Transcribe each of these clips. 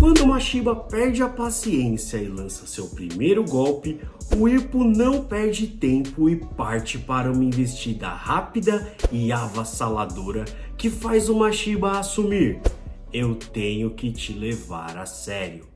Quando o Mashiba perde a paciência e lança seu primeiro golpe, o Ippo não perde tempo e parte para uma investida rápida e avassaladora que faz o Mashiba assumir: eu tenho que te levar a sério.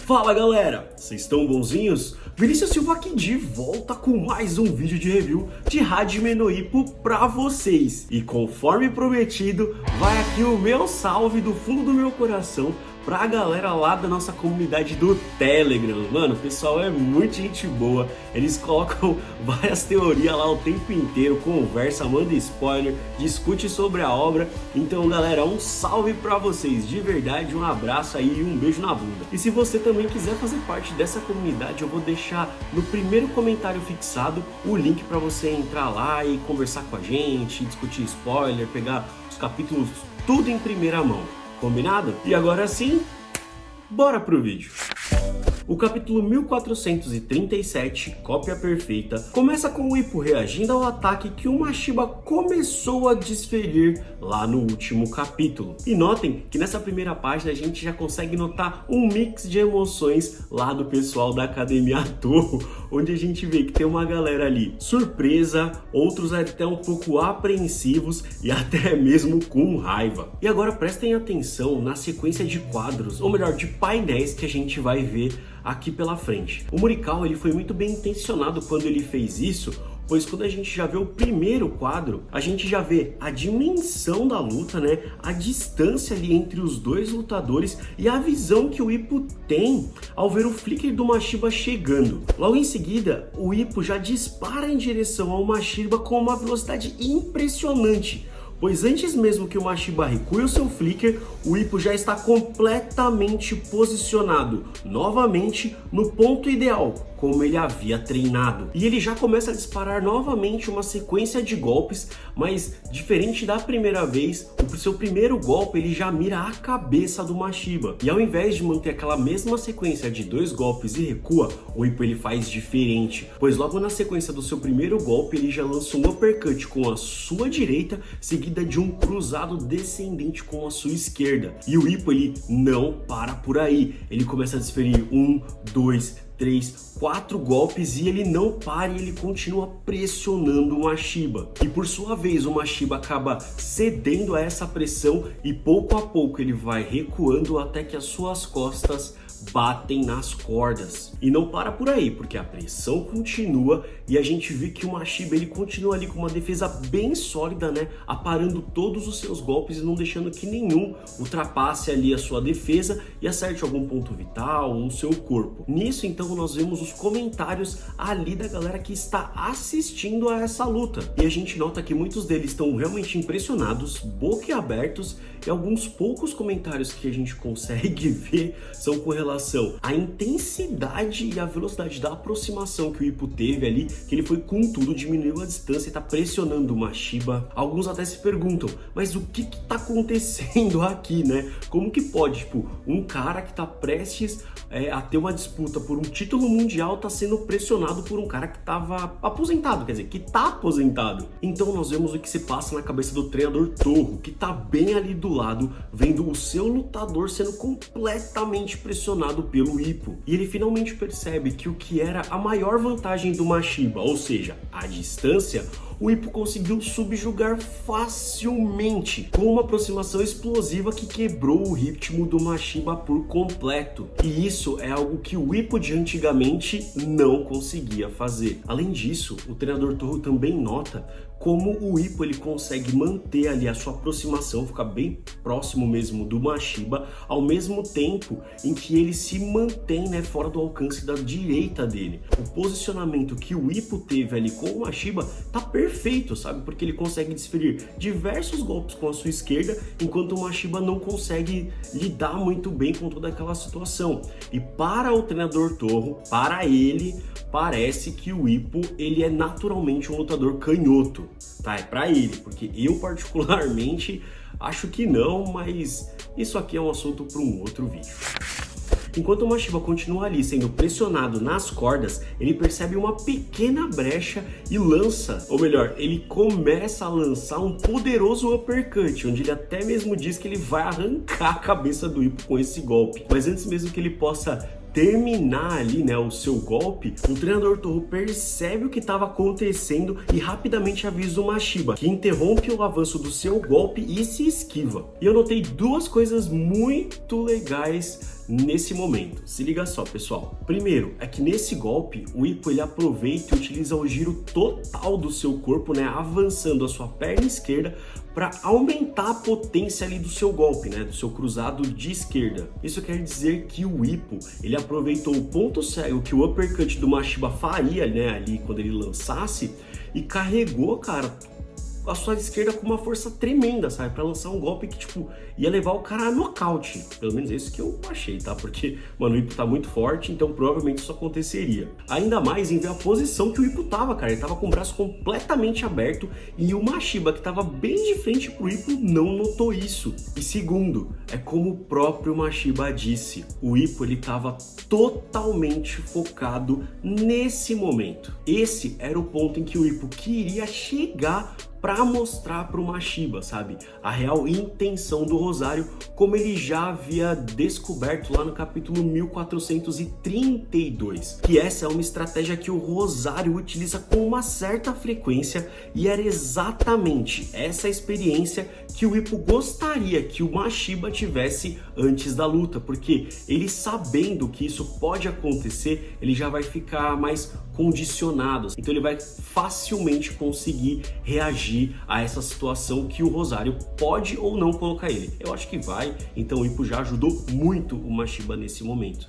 Fala galera, vocês estão bonzinhos? Vinícius Silva aqui de volta com mais um vídeo de review de Hajime no Ippo pra vocês. E conforme prometido, vai aqui o meu salve do fundo do meu coração pra galera lá da nossa comunidade do Telegram. Mano, o pessoal é muito gente boa, eles colocam várias teorias lá o tempo inteiro, conversa, manda spoiler, discute sobre a obra. Então galera, um salve pra vocês, de verdade, um abraço aí e um beijo na bunda. E se você também quiser fazer parte dessa comunidade, eu vou deixar no primeiro comentário fixado o link pra você entrar lá e conversar com a gente, discutir spoiler, pegar os capítulos tudo em primeira mão. Combinado? E agora sim, bora pro vídeo. O capítulo 1437, Cópia Perfeita, começa com o Ippo reagindo ao ataque que o Mashiba começou a desferir lá no último capítulo. E notem que nessa primeira página a gente já consegue notar um mix de emoções lá do pessoal da Academia Torro, onde a gente vê que tem uma galera ali surpresa, outros até um pouco apreensivos e até mesmo com raiva. E agora prestem atenção na sequência de quadros, ou melhor, de painéis que a gente vai ver aqui pela frente. O Murikawa, ele foi muito bem intencionado quando ele fez isso, pois quando a gente já vê o primeiro quadro, a gente já vê a dimensão da luta, né? A distância ali entre os dois lutadores e a visão que o Ippo tem ao ver o flicker do Mashiba chegando. Logo em seguida, o Ippo já dispara em direção ao Mashiba com uma velocidade impressionante, pois antes mesmo que o Mashiba recue o seu flicker, o Ippo já está completamente posicionado, novamente no ponto ideal, como ele havia treinado. E ele já começa a disparar novamente uma sequência de golpes, mas diferente da primeira vez, o seu primeiro golpe ele já mira a cabeça do Mashiba. E ao invés de manter aquela mesma sequência de dois golpes e recua, o Ippo ele faz diferente, pois logo na sequência do seu primeiro golpe ele já lança um uppercut com a sua direita, seguida de um cruzado descendente com a sua esquerda. E o Ippo ele não para por aí, ele começa a desferir 1, 2, 3, 4 golpes e ele não para e ele continua pressionando o Mashiba. E por sua vez o Mashiba acaba cedendo a essa pressão e pouco a pouco ele vai recuando até que as suas costas batem nas cordas. E não para por aí, porque a pressão continua e a gente vê que o Mashiba ele continua ali com uma defesa bem sólida, né? Aparando todos os seus golpes e não deixando que nenhum ultrapasse ali a sua defesa e acerte algum ponto vital ou o seu corpo. Nisso então nós vemos os comentários ali da galera que está assistindo a essa luta. E a gente nota que muitos deles estão realmente impressionados, boquiabertos, e alguns poucos comentários que a gente consegue ver são com relação à intensidade e à velocidade da aproximação que o Ippo teve ali, que ele foi com tudo, diminuiu a distância e tá pressionando o Mashiba. Alguns até se perguntam, mas o que tá acontecendo aqui, né? Como que pode, tipo, um cara que tá prestes a ter uma disputa por um título mundial tá sendo pressionado por um cara que tava aposentado, quer dizer, que tá aposentado. Então nós vemos o que se passa na cabeça do treinador Torro, que tá bem ali do lado, vendo o seu lutador sendo completamente pressionado pelo Ippo. E ele finalmente percebe que o que era a maior vantagem do Mashiba, ou seja, a distância, o Ippo conseguiu subjugar facilmente, com uma aproximação explosiva que quebrou o ritmo do Mashiba por completo. E isso é algo que o Ippo de antigamente não conseguia fazer. Além disso, o treinador Torro também nota como o Ippo ele consegue manter ali a sua aproximação, ficar bem próximo mesmo do Mashiba, ao mesmo tempo em que ele se mantém, né, fora do alcance da direita dele. O posicionamento que o Ippo teve ali com o Mashiba tá perfeito, sabe? Porque ele consegue desferir diversos golpes com a sua esquerda, enquanto o Mashiba não consegue lidar muito bem com toda aquela situação. E para o treinador Torro, para ele, parece que o Ippo ele é naturalmente um lutador canhoto. Tá, é pra ele, porque eu particularmente acho que não, mas isso aqui é um assunto para um outro vídeo. Enquanto o Mashiba continua ali sendo pressionado nas cordas, ele percebe uma pequena brecha e lança, ou melhor, ele começa a lançar um poderoso uppercut, onde ele até mesmo diz que ele vai arrancar a cabeça do Ippo com esse golpe. Mas antes mesmo que ele possa terminar ali, né, o seu golpe, o treinador Toho percebe o que estava acontecendo e rapidamente avisa o Mashiba, que interrompe o avanço do seu golpe e se esquiva. E eu notei duas coisas muito legais nesse momento. Se liga só, pessoal. Primeiro, é que nesse golpe, o Ippo ele aproveita e utiliza o giro total do seu corpo, né, avançando a sua perna esquerda para aumentar a potência ali do seu golpe, né, do seu cruzado de esquerda. Isso quer dizer que o Ippo, ele aproveitou o ponto cego que o uppercut do Mashiba faria, né, ali quando ele lançasse e carregou, cara, a sua esquerda com uma força tremenda, sabe? Pra lançar um golpe que, tipo, ia levar o cara a nocaute. Pelo menos é isso que eu achei, tá? Porque, mano, o Ippo tá muito forte, então provavelmente isso aconteceria. Ainda mais em ver a posição que o Ippo tava, cara. Ele tava com o braço completamente aberto e o Mashiba, que tava bem de frente pro Ippo, não notou isso. E segundo, é como o próprio Mashiba disse, o Ippo, ele tava totalmente focado nesse momento. Esse era o ponto em que o Ippo queria chegar para mostrar para o Mashiba, sabe, a real intenção do Rosário, como ele já havia descoberto lá no capítulo 1432, que essa é uma estratégia que o Rosário utiliza com uma certa frequência e era exatamente essa experiência que o Ippo gostaria que o Mashiba tivesse antes da luta, porque ele sabendo que isso pode acontecer, ele já vai ficar mais condicionado, então ele vai facilmente conseguir reagir a essa situação que o Rosário pode ou não colocar ele. Eu acho que vai, então o Ippo já ajudou muito o Mashiba nesse momento.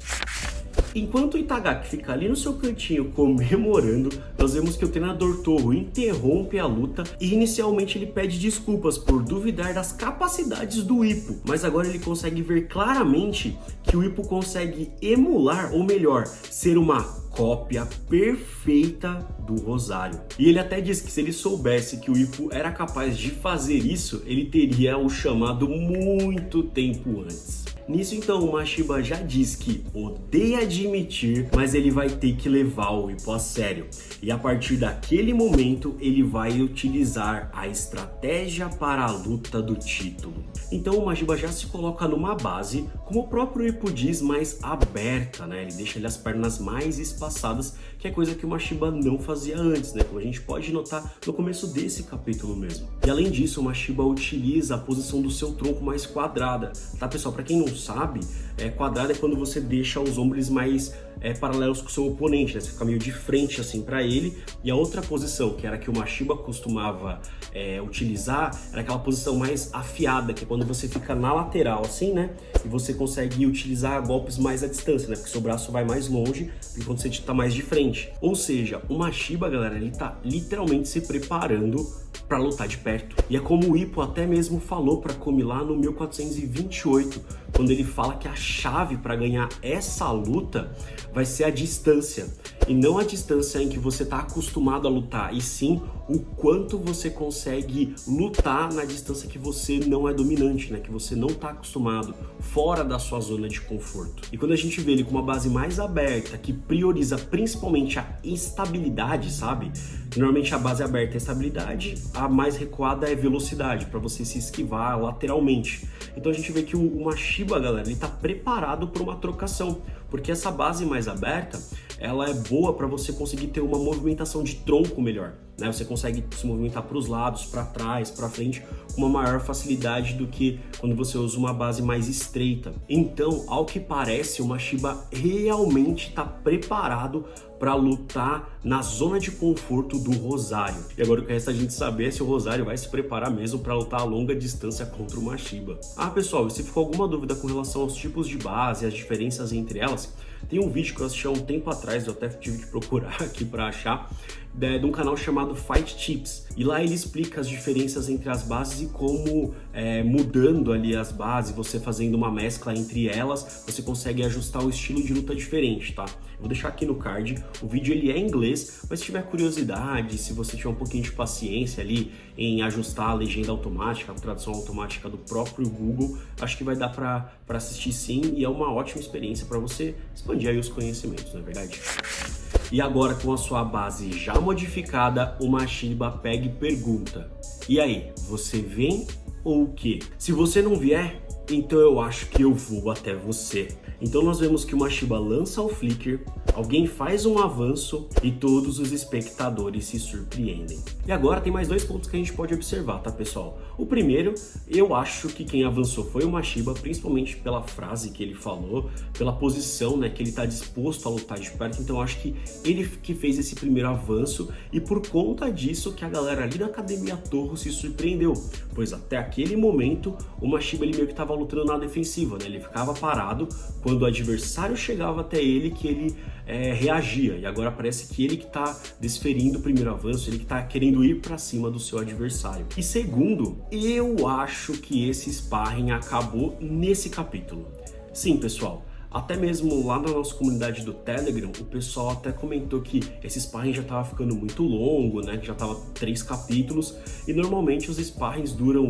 Enquanto o Itagaki fica ali no seu cantinho comemorando, nós vemos que o treinador Toho interrompe a luta e inicialmente ele pede desculpas por duvidar das capacidades do Ippo, mas agora ele consegue ver claramente que o Ippo consegue emular, ou melhor, ser uma cópia perfeita do Rosário. E ele até diz que se ele soubesse que o Ippo era capaz de fazer isso, ele teria o chamado muito tempo antes. Nisso então o Mashiba já diz que odeia admitir, mas ele vai ter que levar o Ippo a sério. E a partir daquele momento ele vai utilizar a estratégia para a luta do título. Então o Mashiba já se coloca numa base, como o próprio Ippo diz, mais aberta, né? Ele deixa ali as pernas mais espaçadas, que é coisa que o Mashiba não fazia antes, né? Como a gente pode notar no começo desse capítulo mesmo. E além disso, o Mashiba utiliza a posição do seu tronco mais quadrada, tá, pessoal? Para quem não sabe, quadrada é quando você deixa os ombros mais paralelos com o seu oponente, né? Você fica meio de frente assim para ele. E a outra posição, que era que o Mashiba costumava utilizar, era aquela posição mais afiada, que é quando você fica na lateral assim, né? E você consegue utilizar golpes mais à distância, né? Porque seu braço vai mais longe do que quando você tá mais de frente. Ou seja, o Mashiba, galera, ele tá literalmente se preparando para lutar de perto. E é como o Ippo até mesmo falou para Komi lá no 1428, quando ele fala que a chave para ganhar essa luta vai ser a distância. E não a distância em que você está acostumado a lutar, e sim o quanto você consegue lutar na distância que você não é dominante, né? Que você não está acostumado, fora da sua zona de conforto. E quando a gente vê ele com uma base mais aberta, que prioriza principalmente a estabilidade, sabe? Normalmente a base aberta é estabilidade, a mais recuada é velocidade, para você se esquivar lateralmente. Então a gente vê que o Mashiba, galera, ele está preparado para uma trocação, porque essa base mais aberta, ela é boa para você conseguir ter uma movimentação de tronco melhor, né? Você consegue se movimentar para os lados, para trás, para frente, com uma maior facilidade do que quando você usa uma base mais estreita. Então, ao que parece, o Mashiba realmente está preparado para lutar na zona de conforto do Rosário. E agora o que resta a gente saber é se o Rosário vai se preparar mesmo para lutar a longa distância contra o Mashiba. Ah, pessoal, e se ficou alguma dúvida com relação aos tipos de base e as diferenças entre elas, tem um vídeo que eu assisti há um tempo atrás, eu até tive que procurar aqui para achar, de um canal chamado Fight Tips. E lá ele explica as diferenças entre as bases e como mudando ali as bases, você fazendo uma mescla entre elas, você consegue ajustar o estilo de luta diferente, tá? Eu vou deixar aqui no card, o vídeo ele é em inglês, mas se tiver curiosidade, se você tiver um pouquinho de paciência ali em ajustar a legenda automática, a tradução automática do próprio Google, acho que vai dar para assistir sim, e é uma ótima experiência para você expandir aí os conhecimentos, não é verdade? E agora, com a sua base já modificada, o Mashiba pega e pergunta: e aí, você vem ou o quê? Se você não vier, então eu acho que eu vou até você. Então nós vemos que o Mashiba lança o Flicker, alguém faz um avanço e todos os espectadores se surpreendem. E agora tem mais dois pontos que a gente pode observar, tá, pessoal? O primeiro, eu acho que quem avançou foi o Mashiba, principalmente pela frase que ele falou, pela posição, né, que ele está disposto a lutar de perto. Então eu acho que ele que fez esse primeiro avanço e por conta disso que a galera ali da Academia Torro se surpreendeu, pois até aquele momento o Mashiba ele meio que estava lutando na defensiva, né? Ele ficava parado quando o adversário chegava até ele, que ele reagia, e agora parece que ele que está desferindo o primeiro avanço, ele que está querendo ir para cima do seu adversário. E segundo, eu acho que esse sparring acabou nesse capítulo. Sim, pessoal, até mesmo lá na nossa comunidade do Telegram, o pessoal até comentou que esse sparring já estava ficando muito longo, né? Que já estava 3 capítulos, e normalmente os sparrings duram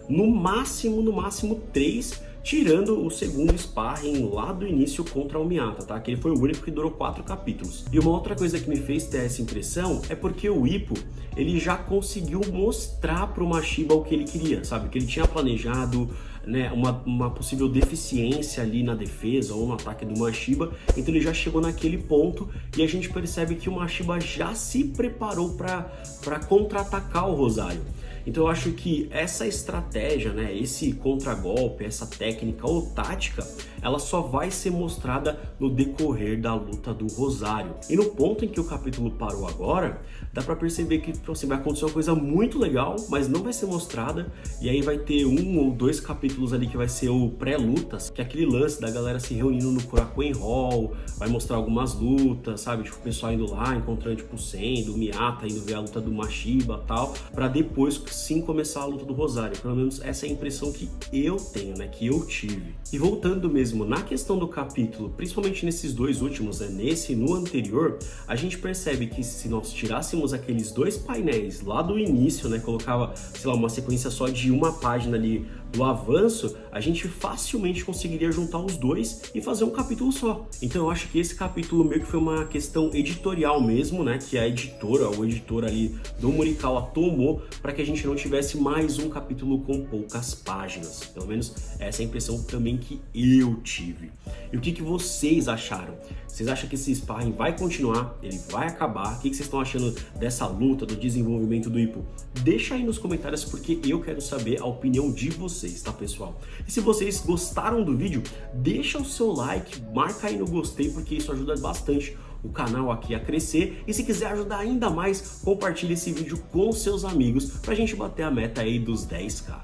no máximo 3, tirando o segundo sparring lá do início contra o Miyata, tá? Que ele foi o único que durou 4 capítulos. E uma outra coisa que me fez ter essa impressão é porque o Ippo, ele já conseguiu mostrar pro Mashiba o que ele queria, sabe? Que ele tinha planejado, né, uma possível deficiência ali na defesa ou no ataque do Mashiba, então ele já chegou naquele ponto e a gente percebe que o Mashiba já se preparou para contra-atacar o Rosário. Então eu acho que essa estratégia, né, esse contragolpe, essa técnica ou tática, ela só vai ser mostrada no decorrer da luta do Rosário. E no ponto em que o capítulo parou agora, dá pra perceber que assim, vai acontecer uma coisa muito legal, mas não vai ser mostrada, e aí vai ter 1 ou 2 capítulos ali que vai ser o pré-lutas, que é aquele lance da galera se reunindo no Korakuen Hall, vai mostrar algumas lutas, sabe, tipo o pessoal indo lá, encontrando tipo o Sendo, o Miyata, indo ver a luta do Mashiba e tal, pra depois sim começar a luta do Rosário. Pelo menos essa é a impressão que eu tenho, né, que eu tive. E voltando mesmo na questão do capítulo, principalmente nesses dois últimos, né, nesse e no anterior, a gente percebe que se nós tirássemos aqueles 2 painéis lá do início, né, colocava, sei lá, uma sequência só de uma página ali do avanço, a gente facilmente conseguiria juntar os dois e fazer um capítulo só. Então eu acho que esse capítulo meio que foi uma questão editorial mesmo, né, que a editora, o editor ali do Morikawa tomou para que a gente não tivesse mais um capítulo com poucas páginas. Pelo menos essa é a impressão também que eu tive. E o que vocês acharam? Vocês acham que esse sparring vai continuar? Ele vai acabar? O que vocês estão achando dessa luta, do desenvolvimento do Ippo? Deixa aí nos comentários porque eu quero saber a opinião de vocês, tá, pessoal? E se vocês gostaram do vídeo, deixa o seu like, marca aí no gostei porque isso ajuda bastante o canal aqui a crescer, e se quiser ajudar ainda mais, compartilhe esse vídeo com seus amigos pra gente bater a meta aí dos 10k.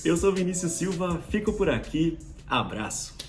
Eu sou Vinícius Silva, fico por aqui, abraço!